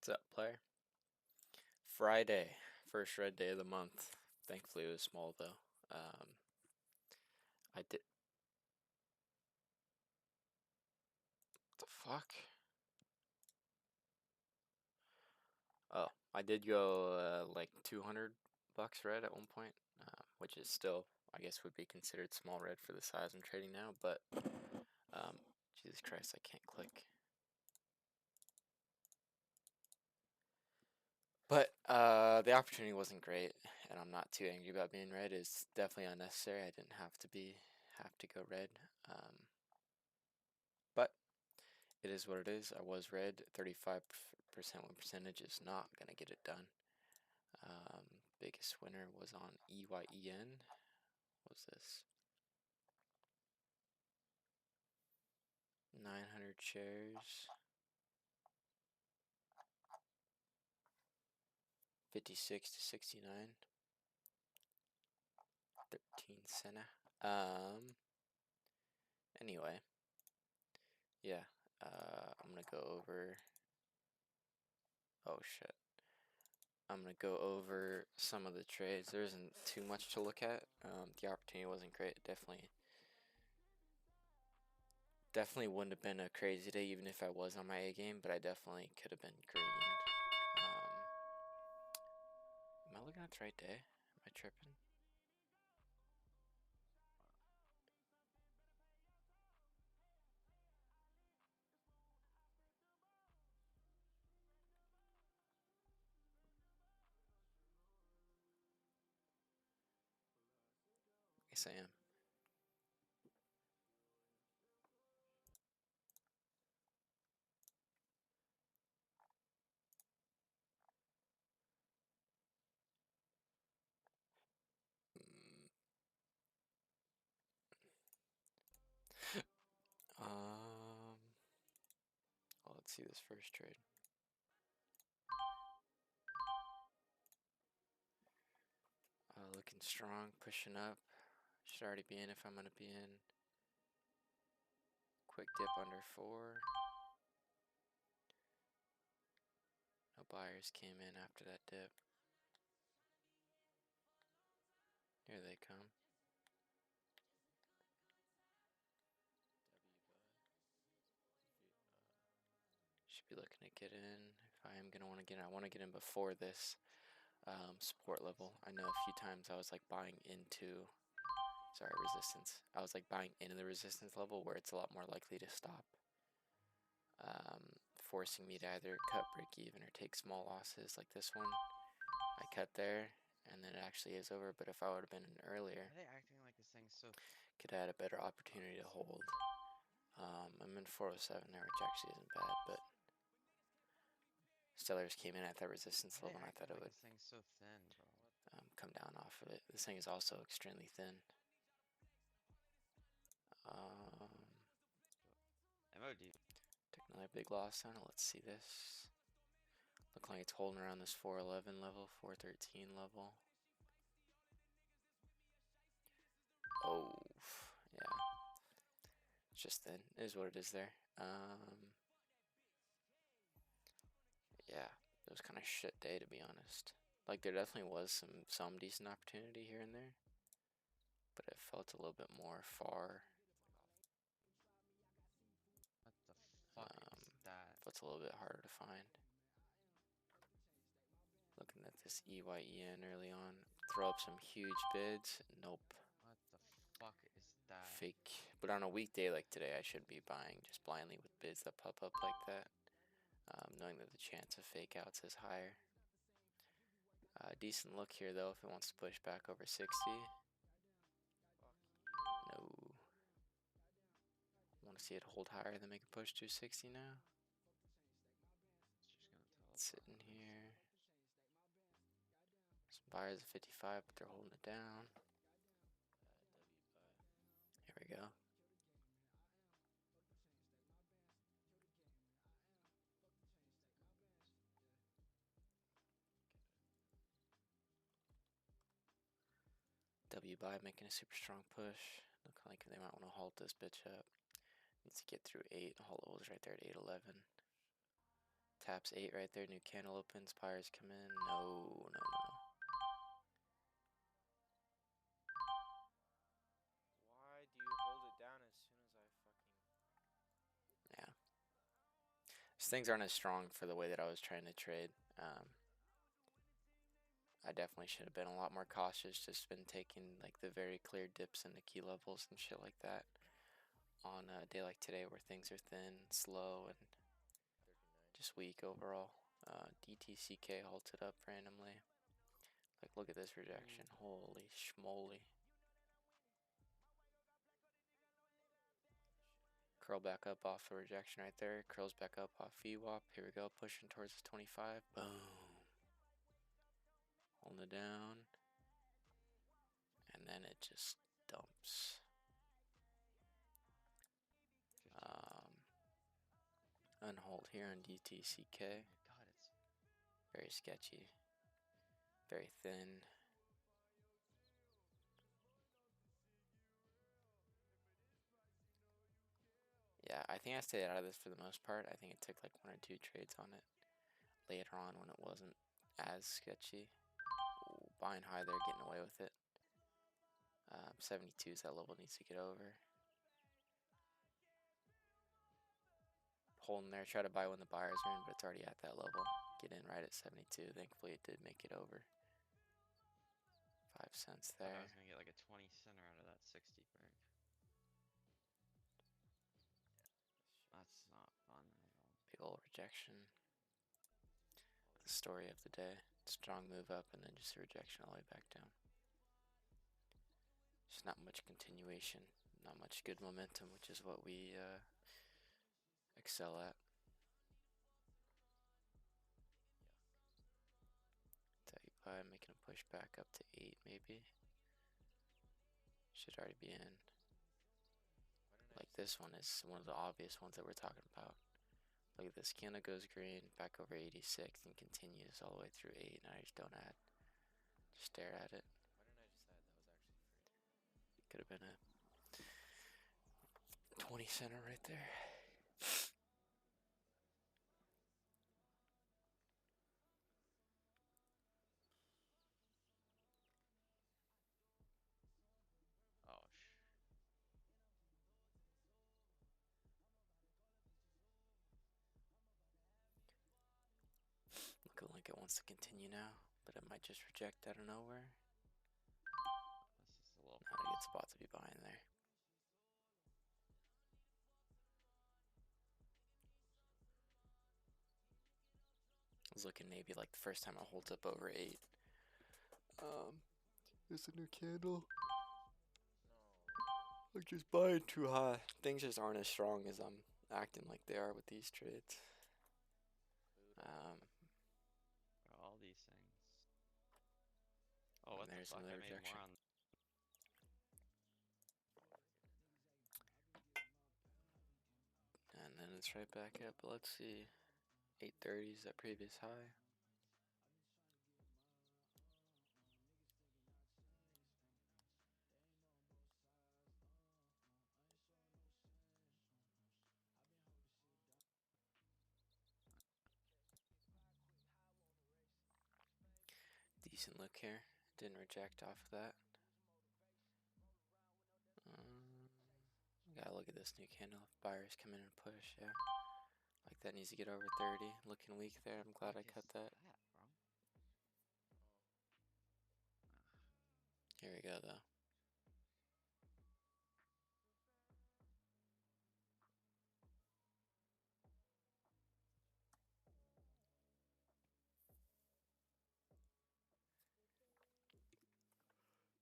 What's up, player? Friday, first red day of the month. Thankfully, it was small though. I did. The fuck? Oh, I did go like 200 bucks red at one point, which is still, I guess, would be considered small red for the size I'm trading now. But um, Jesus Christ, I can't click. But the opportunity wasn't great, and I'm not too angry about being red. It's definitely unnecessary. I didn't have to go red. But it is what it is. I was red. 35% win percentage is not gonna get it done. Biggest winner was on EYEN. What was this? 900 shares. 56 to 69. 13 cena. Anyway, yeah. I'm gonna go over. Oh shit. I'm gonna go over some of the trades. There isn't too much to look at. The opportunity wasn't great. Definitely wouldn't have been a crazy day even if I was on my A game, but I definitely could have been green. Am I looking at the right day? Am I tripping? Yes, I am. Well, let's see this first trade. Looking strong, pushing up. Should already be in if I'm gonna be in. Quick dip under 4. No buyers came in after that dip. Here they come. Should be looking to get in. If I am gonna want to get in, I want to get in before this support level. I know a few times I was like buying into, sorry, resistance. I was like buying into the resistance level where it's a lot more likely to stop, forcing me to either cut break even or take small losses like this one. I cut there, and then it actually is over. But if I would have been in earlier, Why are they acting like this thing's so? could have had a better opportunity to hold. I'm in 407 there, which actually isn't bad, but sellers came in at that resistance Why are level, they and I thought acting it like would this thing's so thin, bro? come down off of it. This thing is also extremely thin. MOD. Took another big loss on it. Let's see this. Looking like it's holding around this 411 level, 413 level. Oh, yeah. It's just thin. It is what it is there. Yeah, it was kind of shit day to be honest. Like there definitely was some decent opportunity here and there, but it felt a little bit more far. What the fuck is that? Felt a little bit harder to find. Looking at this EYEN early on, throw up some huge bids. Nope. What the fuck is that? Fake. But on a weekday like today, I should be buying just blindly with bids that pop up like that, knowing that the chance of fake outs is higher. Decent look here though if it wants to push back over 60. No. Want to see it hold higher than make a push to 60 now. It's sitting here. Some buyers at 55, but they're holding it down. Here we go. W buy making a super strong push. Looking like they might want to halt this bitch up. Needs to get through 8. Halt levels right there at 811. Taps 8 right there. New candle opens. Buyers come in. No. Why do you hold it down as soon as I fucking... Yeah. These things aren't as strong for the way that I was trying to trade. I definitely should have been a lot more cautious. Just been taking like the very clear dips into key levels and shit like that on a day like today where things are thin, slow, and just weak overall. DTCK halted up randomly. Like, look at this rejection. Holy schmoly. Curl back up off the rejection right there. Curls back up off VWAP. Here we go. Pushing towards the 25. Boom. Holding it down. And then it just dumps. 15. Unhold here on DTCK. Oh my god, it's Very sketchy. Very thin. Yeah, I think I stayed out of this for the most part. I think it took like 1 or 2 trades on it later on when it wasn't as sketchy. Ooh, buying high there, getting away with it. 72 is that level needs to get over. Holding there, try to buy when the buyers are in, but it's already at that level. Get in right at 72. Thankfully, it did make it over. 5 cents I thought I there. was gonna get like a 20 center out of that 60 break. That's not fun at all. Big old rejection. The story of the day. Strong move up and then just a rejection all the way back down. Just not much continuation, not much good momentum, which is what we excel at. Tell you by making a push back up to 8 maybe. Should already be in. Like this one is one of the obvious ones that we're talking about. Look at this, candle goes green, back over 86 and continues all the way through 8 and I just don't add. Just stare at it. Why didn't I just add? That was actually free. Could have been a 20 center right there. Oh Looking like it wants to continue now, but it might just reject out of nowhere. this is a little Not a good spot to be buying there. I was looking maybe like the first time it holds up over 8. There's a new candle. No. I'm just buying too high. Things just aren't as strong as I'm acting like they are with these trades. all these things. Oh, what the There's fuck? another I made rejection. more on. And then it's right back up. But let's see. 830 is that previous high. Decent look here. Didn't reject off of that. Gotta look at this new candle. If buyers come in and push, yeah. Like that needs to get over 30. Looking weak there. I'm glad I Fuck cut is that. bro? Here we go though.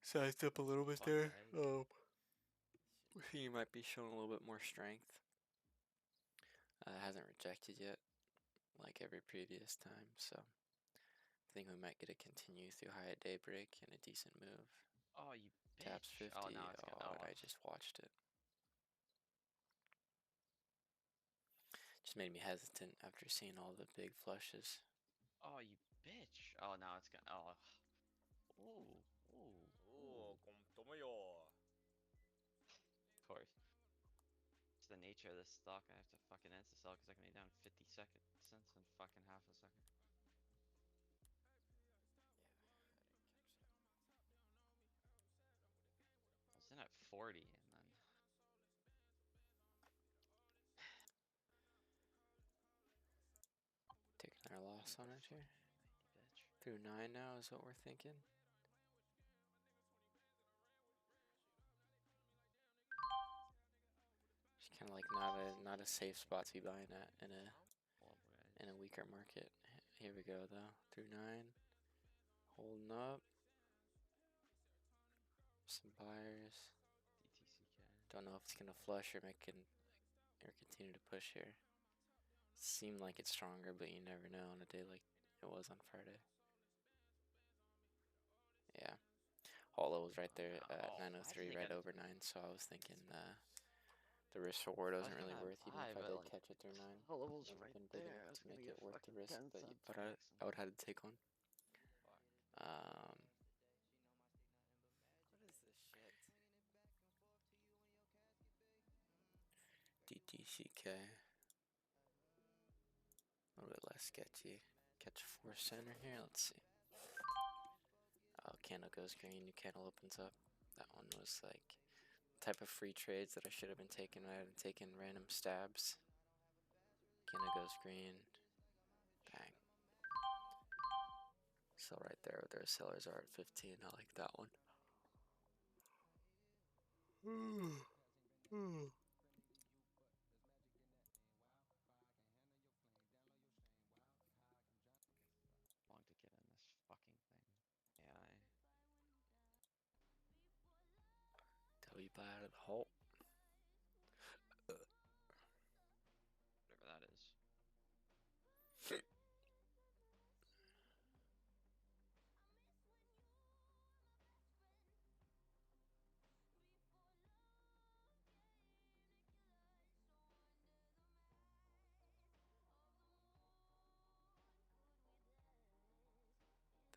Sized up a little bit Fuck, there. right? He might be showing a little bit more strength. Hasn't rejected yet, like every previous time, so I think we might get a continue through high at daybreak and a decent move. Oh, you Taps bitch. 50. Oh, now it's gonna. And I just watched it. Just made me hesitant after seeing all the big flushes. Oh, you bitch. Oh, now it's gonna. Oh. Ooh. Ooh. Ooh, como tomo yo. Of course. the nature of this stock. I have to fucking insta sell because I can be down 50 seconds in fucking half a second. I was in at 40 and then Taking our loss on it here. bitch. Through 9 now is what we're thinking. Just kind of like not a safe spot to be buying at in Horrible guys. a weaker market. Here we go though. Through 9, holding up. Some buyers. DTCK. Don't know if it's gonna flush or or continue to push here. Seemed like it's stronger, but you never know on a day like it was on Friday. Yeah. All levels right there at Oh, why 903, did they right get over 9. So I was thinking the risk reward I wasn't was really gonna worth, even buy, if I but did like catch it through 9. all levels Wouldn't have right been big there. enough I was to gonna make get it worth the fucking risk, 10 but cents but max. I would have had to take one. Fuck. What is this shit? DTCK. A little bit less sketchy. Catch 4 center here. Let's see. Oh, candle goes green. New candle opens up. That one was like type of free trades that I should have been taking. I hadn't taken random stabs. Candle goes green. Bang. Sell right there. Their sellers are at 15. I like that one. Long to get in this fucking thing. AI. W buy out of the hole. Whatever that is.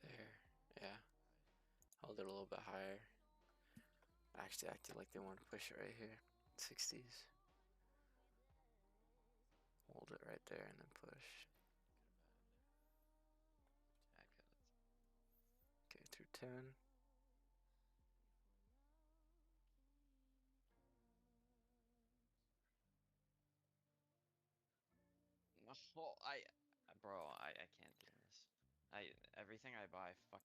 There. Yeah. Held it a little bit higher. Actually acted like they wanted to push it right here. 60s. Hold it right there and then push. I could. Okay, through 10. Oh, bro, I can't do this. Everything I buy, fuck.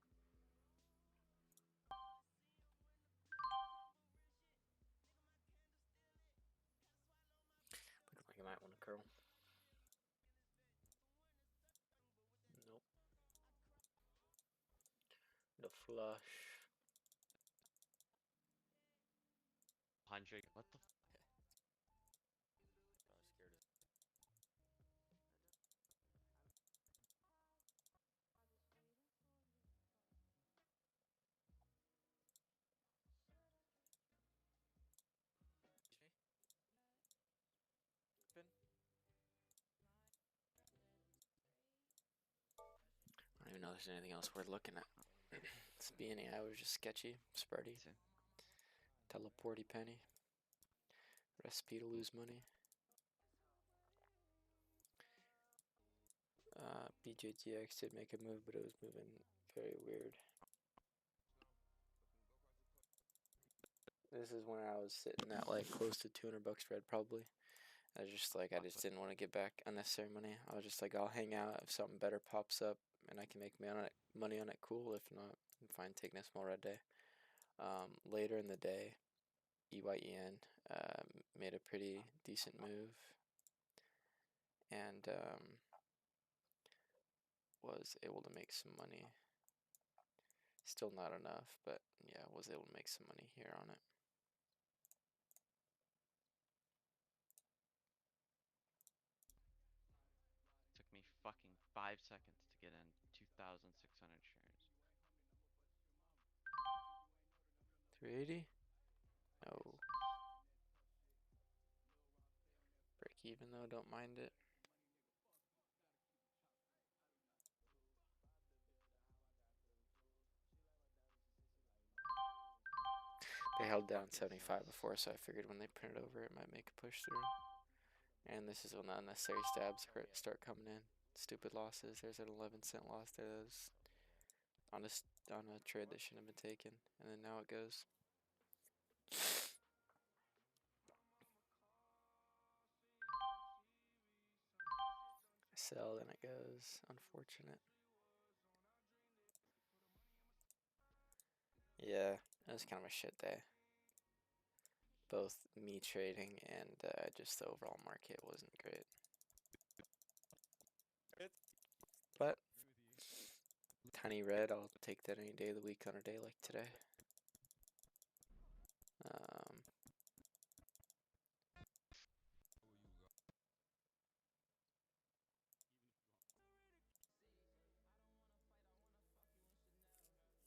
W by that 5 minute candles. Looking like I might want to curl. Nope. The flush. 100. What the? I was scared as Pin? I don't even know if there's anything else worth looking at. This BNI was just sketchy, spready, Too. teleporty penny, recipe to lose money. BJTX did make a move, but it was moving very weird. This is when I was sitting at like close to 200 bucks red probably. I was just like, I just didn't want to get back unnecessary money. I was just like, I'll hang out if something better pops up and I can make money on it, cool. If not, I'm fine taking a small red day. Later in the day, EYEN, made a pretty decent move, and was able to make some money. Still not enough, but yeah, was able to make some money here on it. Took me fucking 5 seconds to get in 2,600 shares. 380? No. Break even though, don't mind it. They held down 75 before, so I figured when they printed over it might make a push through. And this is when the unnecessary stabs start coming in. Stupid losses. There's an 11-cent loss there. That was on a trade that shouldn't have been taken. And then now it goes. Sell, then it goes. Unfortunate. Yeah, it was kind of a shit day. Both me trading and just the overall market wasn't great. But tiny red, I'll take that any day of the week on a day like today.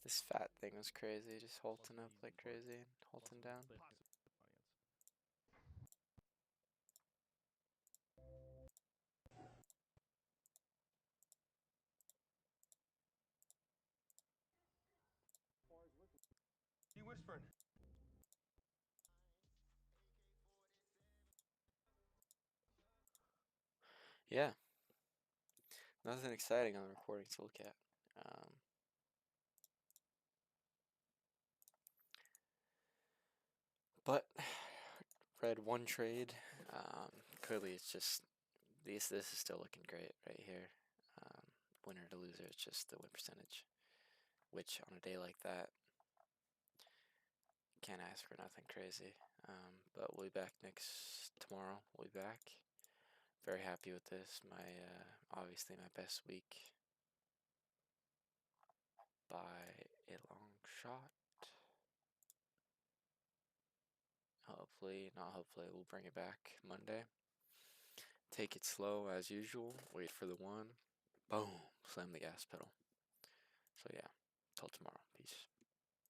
This fat thing was crazy, just halting up like crazy and halting down. You whispering? Yeah, nothing exciting on the recording to look at. But read one trade. Clearly, it's just this is still looking great right here. Winner to loser, it's just the win percentage, which on a day like that, can't ask for nothing crazy. But we'll be back tomorrow. We'll be back. Very happy with this. Obviously my best week by a long shot. Hopefully, we'll bring it back Monday. Take it slow as usual. Wait for the one. Boom. Slam the gas pedal. So yeah, till tomorrow. Peace.